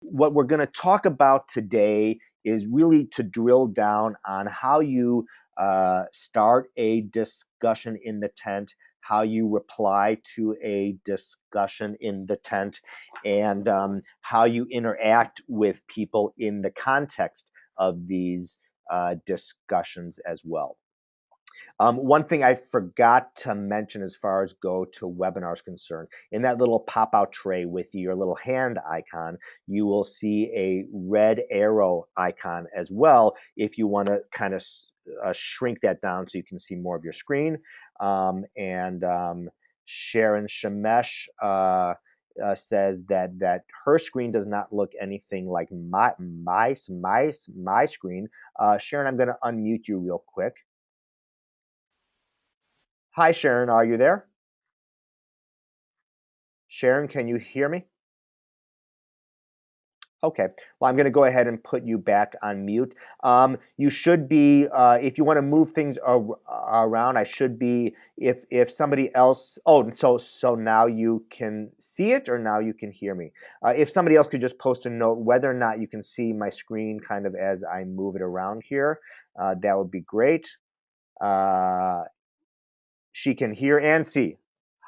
what we're going to talk about today is really to drill down on how you start a discussion in the tent, how you reply to a discussion in the tent, and how you interact with people in the context of these discussions as well. One thing I forgot to mention as far as go to webinars concerned, in that little pop-out tray with your little hand icon, you will see a red arrow icon as well if you want to kind of shrink that down so you can see more of your screen. Sharon Shemesh says that her screen does not look anything like my screen. Sharon, I'm going to unmute you real quick. Hi, Sharon, are you there? Sharon, can you hear me? Okay, well, I'm going to go ahead and put you back on mute. You should be, if you want to move things around, I should be, if somebody else, oh, so now you can see it or now you can hear me. If somebody else could just post a note whether or not you can see my screen kind of as I move it around here, that would be great. She can hear and see.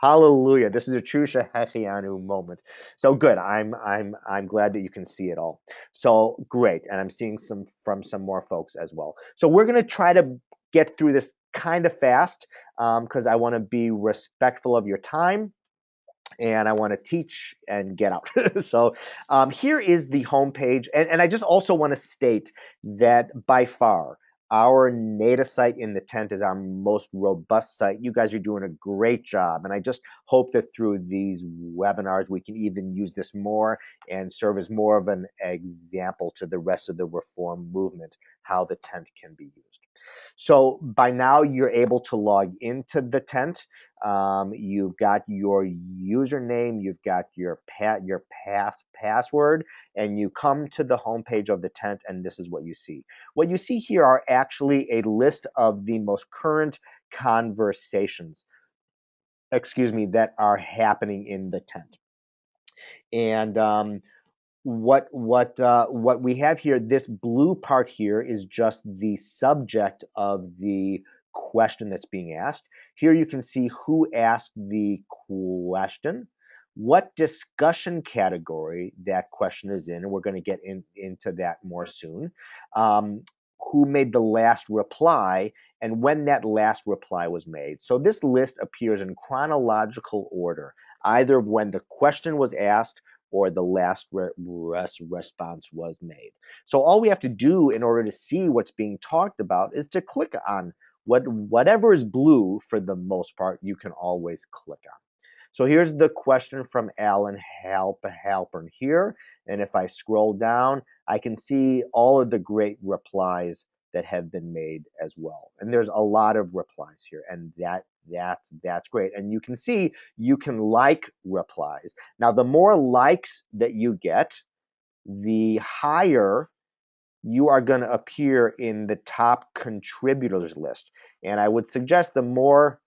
Hallelujah! This is a true Shehechianu moment. So good. I'm glad that you can see it all. So great, and I'm seeing some more folks as well. So we're gonna try to get through this kind of fast because I want to be respectful of your time and I want to teach and get out. So here is the homepage. And I just also want to state that by far, our NATA site in the tent is our most robust site. You guys are doing a great job. And I just hope that through these webinars, we can even use this more and serve as more of an example to the rest of the reform movement, how the tent can be used. So by now, you're able to log into the tent. You've got your username, you've got your password, and you come to the homepage of the tent, and this is what you see. What you see here are actually a list of the most current conversations, that are happening in the tent. And what we have here, this blue part here is just the subject of the question that's being asked. Here you can see who asked the question, what discussion category that question is in, and we're going to get into that more soon. Who made the last reply and when that last reply was made. So this list appears in chronological order, either when the question was asked or the last response was made. So all we have to do in order to see what's being talked about is to click on whatever is blue. For the most part, you can always click on. So here's the question from Alan Halpern here. And if I scroll down, I can see all of the great replies that have been made as well. And there's a lot of replies here, and that's great. And you can see you can like replies. Now, the more likes that you get, the higher you are going to appear in the top contributors list. And I would suggest the more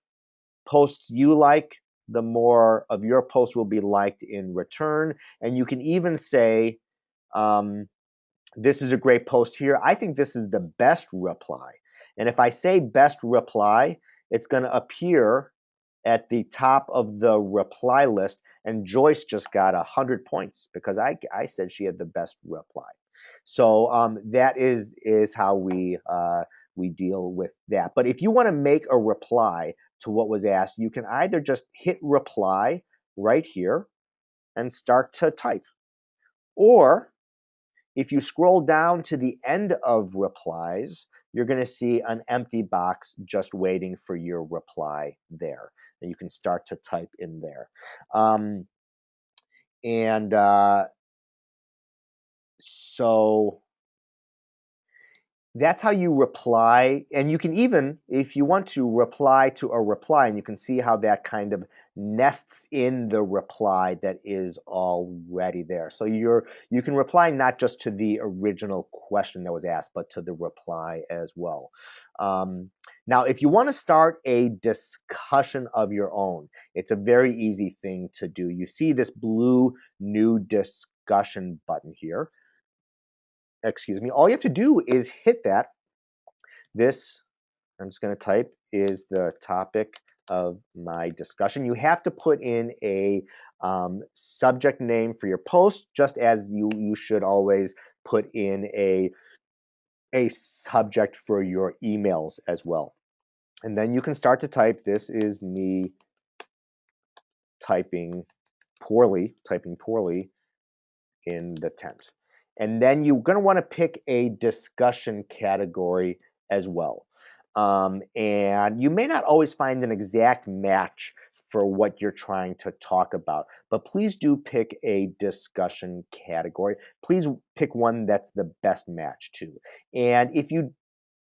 posts you like, the more of your posts will be liked in return. And you can even say, this is a great post here. I think this is the best reply. And if I say best reply, it's going to appear at the top of the reply list. And Joyce just got 100 points because I said she had the best reply. So that is how we deal with that. But if you want to make a reply to what was asked, you can either just hit reply right here and start to type. Or if you scroll down to the end of replies, you're going to see an empty box just waiting for your reply there. And you can start to type in there. So that's how you reply. And you can even, if you want to, reply to a reply, and you can see how that kind of nests in the reply that is already there. So you can reply not just to the original question that was asked, but to the reply as well. Now, if you want to start a discussion of your own, it's a very easy thing to do. You see this blue new discussion discussion button here. Excuse me. All you have to do is hit that. This, I'm just going to type, is the topic of my discussion. You have to put in a subject name for your post, just as you should always put in a subject for your emails as well. And then you can start to type. This is me typing poorly in the tent. And then you're going to want to pick a discussion category as well. And you may not always find an exact match for what you're trying to talk about, but please do pick a discussion category. Please pick one that's the best match too. And if you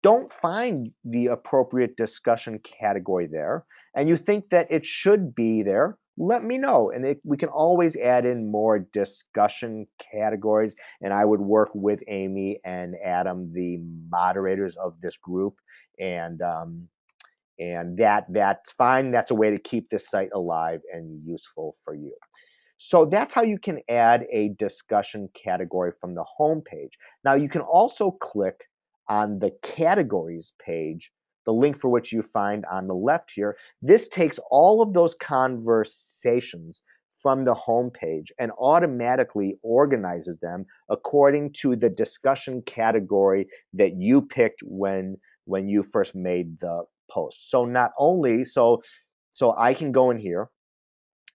don't find the appropriate discussion category there, and you think that it should be there, let me know. And we can always add in more discussion categories. And I would work with Amy and Adam, the moderators of this group. And that's fine. That's a way to keep this site alive and useful for you. So that's how you can add a discussion category from the home page. Now you can also click on the categories page, the link for which you find on the left here. This takes all of those conversations from the home page and automatically organizes them according to the discussion category that you picked when you first made the post. So not only, so I can go in here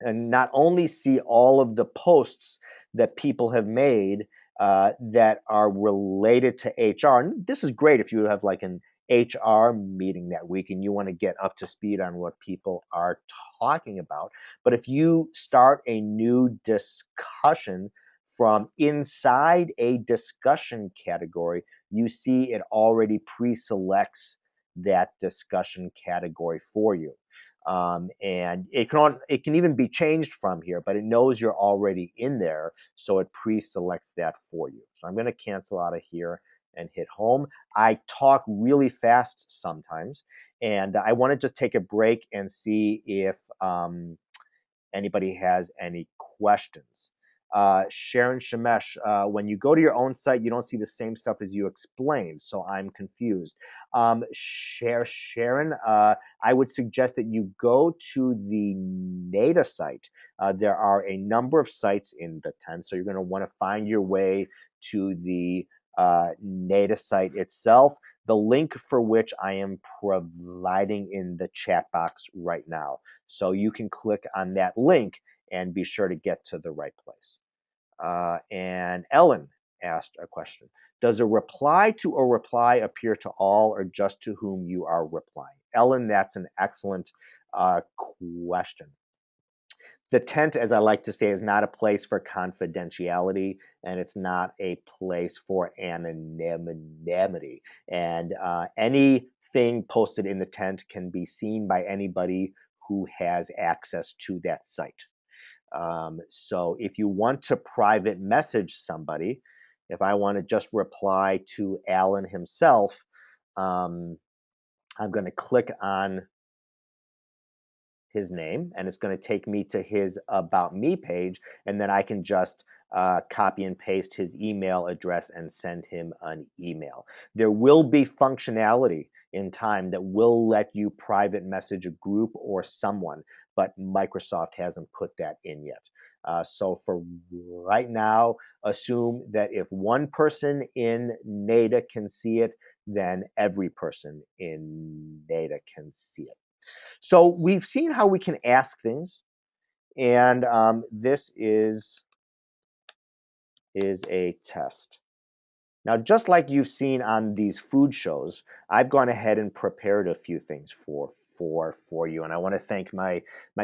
and not only see all of the posts that people have made that are related to HR. And this is great if you have like an HR meeting that week and you want to get up to speed on what people are talking about. But if you start a new discussion from inside a discussion category, you see it already pre-selects that discussion category for you. And it can even be changed from here, but it knows you're already in there, so it pre-selects that for you. So I'm going to cancel out of here and hit home. I talk really fast sometimes, and I want to just take a break and see if anybody has any questions. Sharon Shemesh, when you go to your own site, you don't see the same stuff as you explained, so I'm confused. Sharon, I would suggest that you go to the NATA site. There are a number of sites in the tent, so you're going to want to find your way to the NATA site itself, the link for which I am providing in the chat box right now. So you can click on that link and be sure to get to the right place. And Ellen asked a question. Does a reply to a reply appear to all or just to whom you are replying? Ellen, that's an excellent question. The tent, as I like to say, is not a place for confidentiality, and it's not a place for anonymity. And anything posted in the tent can be seen by anybody who has access to that site. So if you want to private message somebody, if I want to just reply to Alan himself, I'm going to click on his name, and it's going to take me to his About Me page, and then I can just copy and paste his email address and send him an email. There will be functionality in time that will let you private message a group or someone, but Microsoft hasn't put that in yet. So for right now, assume that if one person in NATA can see it, then every person in NATA can see it. So we've seen how we can ask things, and this is a test. Now, just like you've seen on these food shows, I've gone ahead and prepared a few things for you, and I want to thank my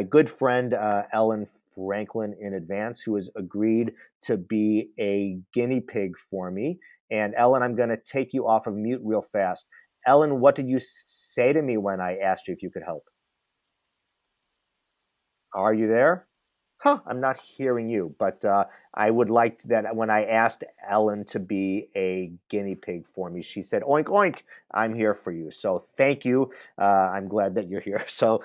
good friend Ellen Franklin in advance, who has agreed to be a guinea pig for me. And Ellen, I'm going to take you off of mute real fast. Ellen, what did you say to me when I asked you if you could help? Are you there? Huh, I'm not hearing you, but I would like that when I asked Ellen to be a guinea pig for me, she said, oink, oink, I'm here for you. So thank you. I'm glad that you're here. So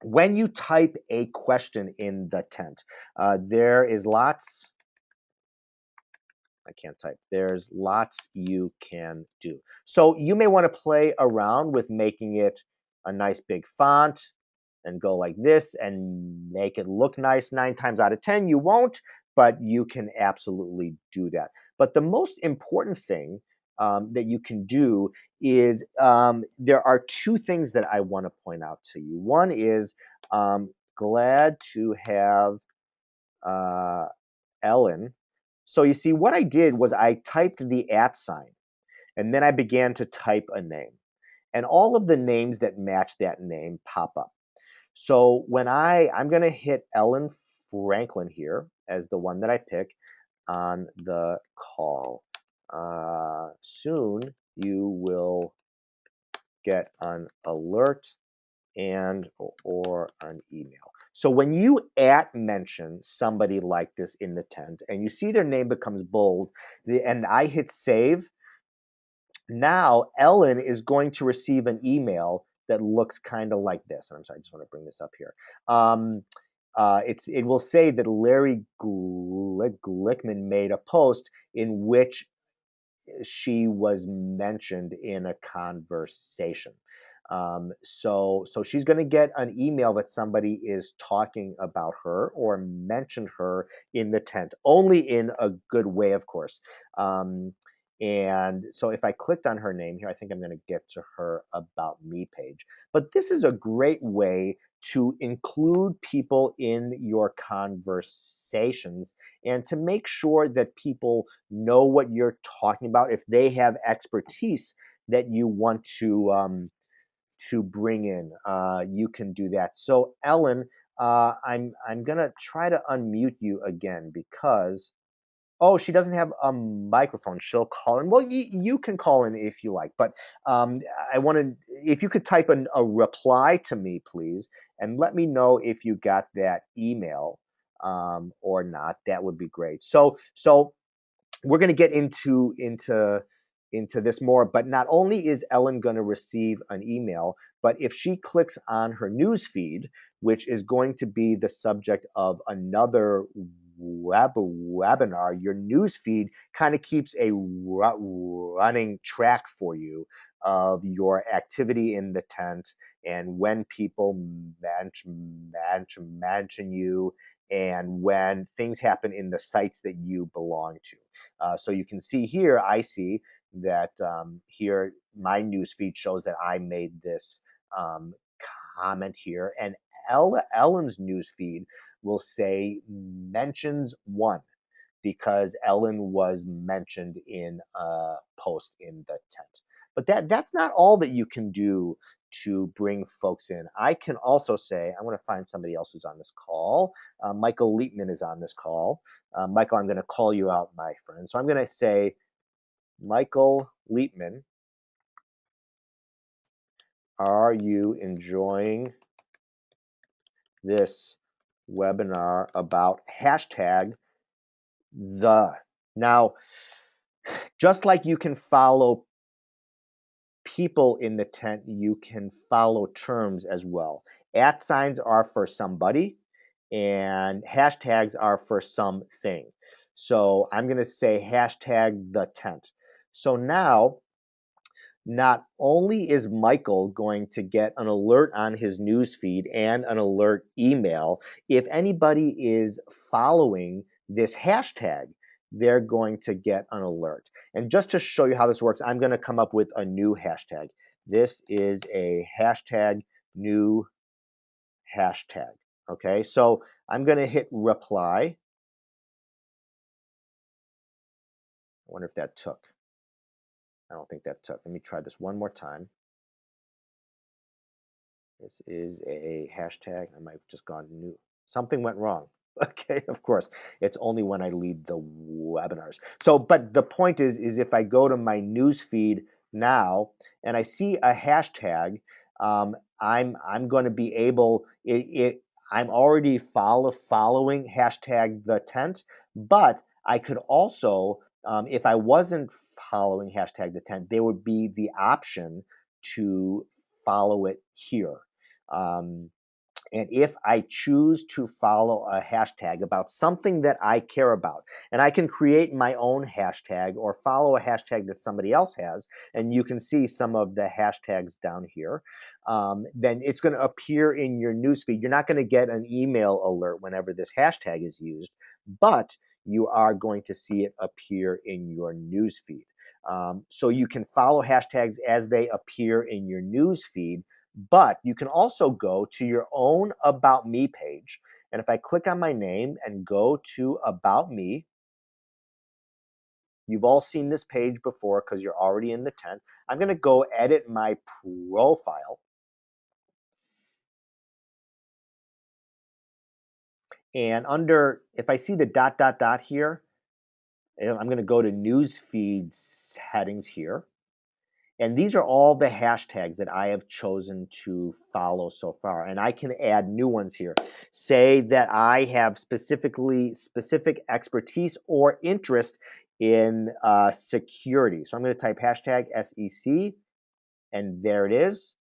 when you type a question in the tent, there is lots I can't type. There's lots you can do. So you may want to play around with making it a nice big font and go like this and make it look nice. 9 times out of 10, you won't, but you can absolutely do that. But the most important thing that you can do is there are 2 things that I want to point out to you. One is glad to have Ellen. So you see, what I did was I typed the @ sign, and then I began to type a name. And all of the names that match that name pop up. So when I'm going to hit Ellen Franklin here as the one that I pick on the call. Soon you will get an alert and or an email. So when you mention somebody like this in the tent and you see their name becomes bold and I hit save, now Ellen is going to receive an email that looks kind of like this. And I'm sorry, I just want to bring this up here. It will say that Larry Glickman made a post in which she was mentioned in a conversation. So she's going to get an email that somebody is talking about her or mentioned her in the tent, only in a good way, of course. And so if I clicked on her name here, I think I'm going to get to her About Me page. But this is a great way to include people in your conversations and to make sure that people know what you're talking about. If they have expertise that you want to bring in, you can do that. So Ellen, I'm gonna try to unmute you again because oh, she doesn't have a microphone. She'll call in. Well, you can call in if you like, but I wanted if you could type a reply to me, please, and let me know if you got that email or not. That would be great. So we're going to get into this more, but not only is Ellen going to receive an email, but if she clicks on her news feed, which is going to be the subject of another webinar, your news feed kind of keeps a running track for you of your activity in the tent and when people mention you and when things happen in the sites that you belong to. So you can see here, I see that here my newsfeed shows that I made this comment here, and Ellen's newsfeed will say mentions 1 because Ellen was mentioned in a post in the tent. But that's not all that you can do to bring folks in. I can also say, I want to find somebody else who's on this call. Michael Leitman is on this call. Michael, I'm going to call you out, my friend. So I'm going to say, Michael Leitman, are you enjoying this webinar about hashtag the? Now, just like you can follow people in the tent, you can follow terms as well. @ signs are for somebody and hashtags are for something. So I'm going to say hashtag the tent. So now, not only is Michael going to get an alert on his newsfeed and an alert email, if anybody is following this hashtag, they're going to get an alert. And just to show you how this works, I'm going to come up with a new hashtag. This is a hashtag new hashtag. Okay, so I'm going to hit reply. I wonder if that took. I don't think that took. Let me try this one more time. This is a hashtag. I might have just gone new. Something went wrong. Okay, of course. It's only when I lead the webinars. So, but the point is if I go to my news feed now and I see a hashtag, I'm going to be able. I'm already following hashtag the tent, but I could also, if I wasn't following hashtag the tent, there would be the option to follow it here. And if I choose to follow a hashtag about something that I care about, and I can create my own hashtag or follow a hashtag that somebody else has, and you can see some of the hashtags down here, then it's going to appear in your newsfeed. You're not going to get an email alert whenever this hashtag is used, but you are going to see it appear in your newsfeed. So you can follow hashtags as they appear in your newsfeed, but you can also go to your own About Me page. And if I click on my name and go to About Me, you've all seen this page before because you're already in the tent. I'm going to go edit my profile. And under, if I see the dot, dot, dot here, I'm going to go to newsfeed settings here. And these are all the hashtags that I have chosen to follow so far. And I can add new ones here. Say that I have specific expertise or interest in security. So I'm going to type hashtag SEC, and there it is.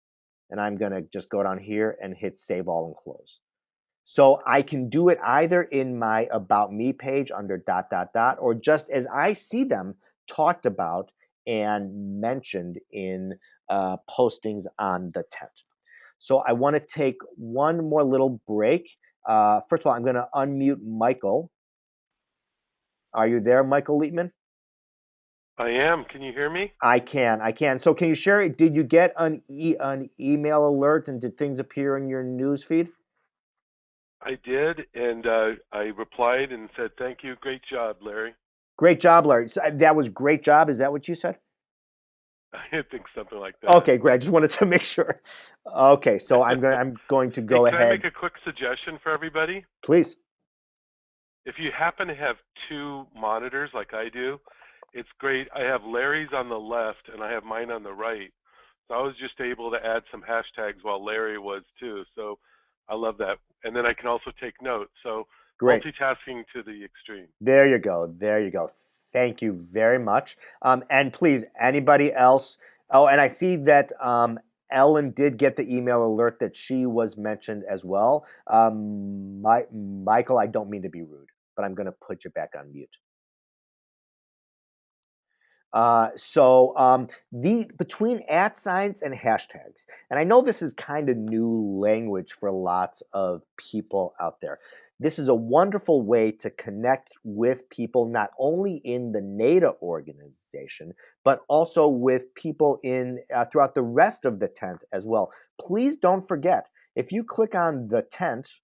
And I'm going to just go down here and hit save all and close. So I can do it either in my About Me page under dot, dot, dot, or just as I see them talked about and mentioned in postings on the tent. So I want to take one more little break. First of all, I'm going to unmute Michael. Are you there, Michael Lietman? I am. Can you hear me? I can. So can you share, did you get an email alert, and did things appear in your news feed? I did, and I replied and said, thank you. Great job, Larry. Great job, Larry. So that was great job. Is that what you said? I think something like that. Okay, great. I just wanted to make sure. Okay, so I'm going to Hey, go can I make ahead. a quick suggestion for everybody? Please. If you happen to have two monitors like I do, it's great. I have Larry's on the left and I have mine on the right. So I was just able to add some hashtags while Larry was too. So I love that. And then I can also take notes. So Great. multitasking to the extreme. There you go. There you go. Thank you very much. And please, anybody else? Oh, and I see that Ellen did get the email alert that she was mentioned as well. Michael, I don't mean to be rude, but I'm going to put you back on mute. The between @ and hashtags, and I know this is kind of new language for lots of people out there. This is a wonderful way to connect with people not only in the NATA organization, but also with people in throughout the rest of the tent as well. Please don't forget, if you click on the tent,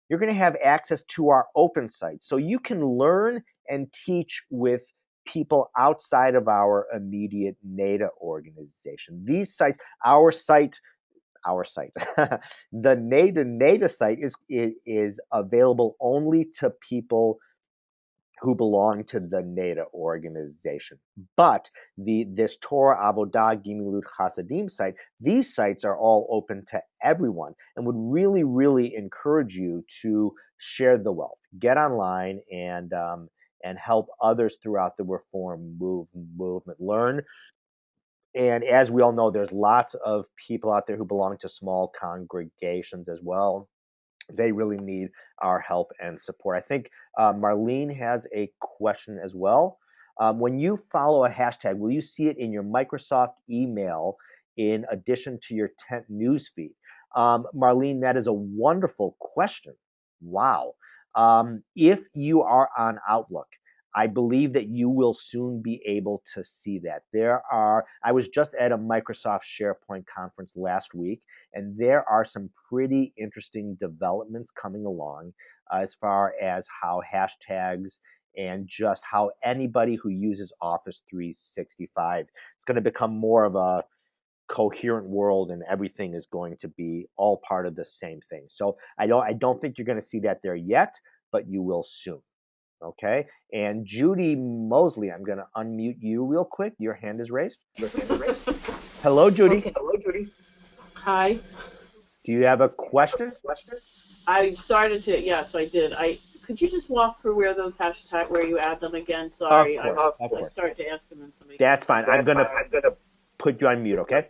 you're going to have access to our open site. So you can learn and teach with people outside of our immediate NATA organization. These sites, our site, the NATA site is available only to people who belong to the NATA organization. But this Torah Avodah Gimilut Chasadim site, these sites are all open to everyone and would really, really encourage you to share the wealth, get online, and help others throughout the Reform movement learn. And as we all know, there's lots of people out there who belong to small congregations as well. They really need our help and support. I think Marlene has a question as well. When you follow a hashtag, will you see it in your Microsoft email in addition to your tent newsfeed? Marlene, that is a wonderful question. Wow. If you are on Outlook, I believe that you will soon be able to see that. I was just at a Microsoft SharePoint conference last week, and there are some pretty interesting developments coming along as far as how hashtags and just how anybody who uses Office 365, it's going to become more of a coherent world, and everything is going to be all part of the same thing. So I don't think you're going to see that there yet, but you will soon. Okay, and Judy Mosley, I'm going to unmute you real quick. Your hand is raised. Hello, Judy. Okay. Hello, Judy. Hi. Do you have a question? I started to. Yes, I did. Could you just walk through where you add them again? Sorry, Of course, of I course. started to ask them and somebody. That's fine. I'm going to put you on mute, okay?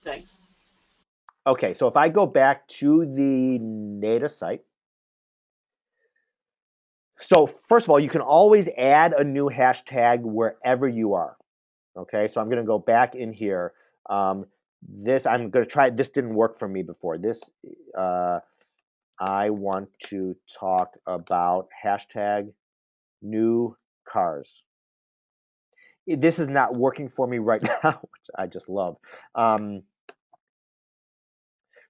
Thanks. Okay, so if I go back to the NATA site, so first of all, you can always add a new hashtag wherever you are. Okay, so I'm going to go back in here. This I'm going to try. This didn't work for me before. This I want to talk about hashtag new cars. This is not working for me right now, which I just love.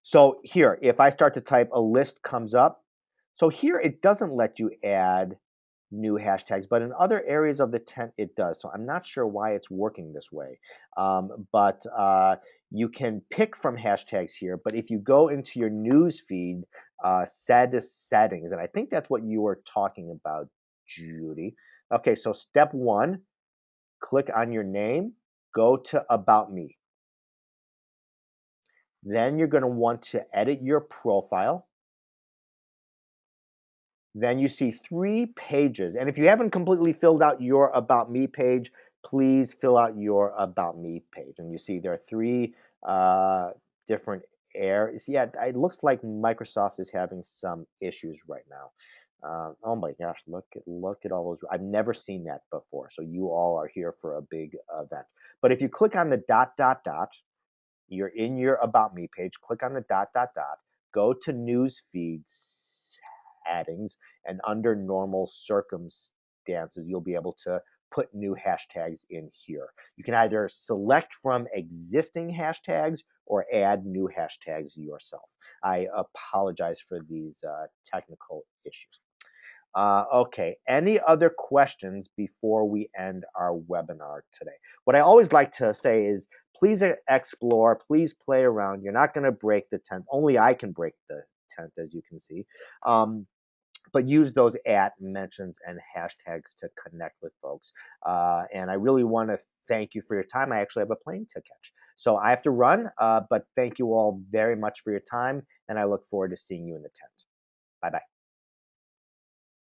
So here, if I start to type, a list comes up. So here it doesn't let you add new hashtags, but in other areas of the tent it does. So I'm not sure why it's working this way. But you can pick from hashtags here, but if you go into your news feed, set settings, and I think that's what you were talking about, Judy. Okay, so step one, click on your name, go to About Me. Then you're going to want to edit your profile. Then you see 3 pages. And if you haven't completely filled out your About Me page, please fill out your About Me page. And you see there are 3 different areas. Yeah, it looks like Microsoft is having some issues right now. Oh my gosh, look at all those. I've never seen that before. So you all are here for a big event. But if you click on the dot, dot, dot, you're in your About Me page, click on the dot, dot, dot, go to News Feed settings, and under normal circumstances, you'll be able to put new hashtags in here. You can either select from existing hashtags or add new hashtags yourself. I apologize for these technical issues. Okay, any other questions before we end our webinar today? What I always like to say is please explore, please play around. You're not going to break the tent. Only I can break the tent, as you can see. But use those mentions and hashtags to connect with folks. And I really want to thank you for your time. I actually have a plane to catch. So I have to run, but thank you all very much for your time, and I look forward to seeing you in the tent. Bye-bye.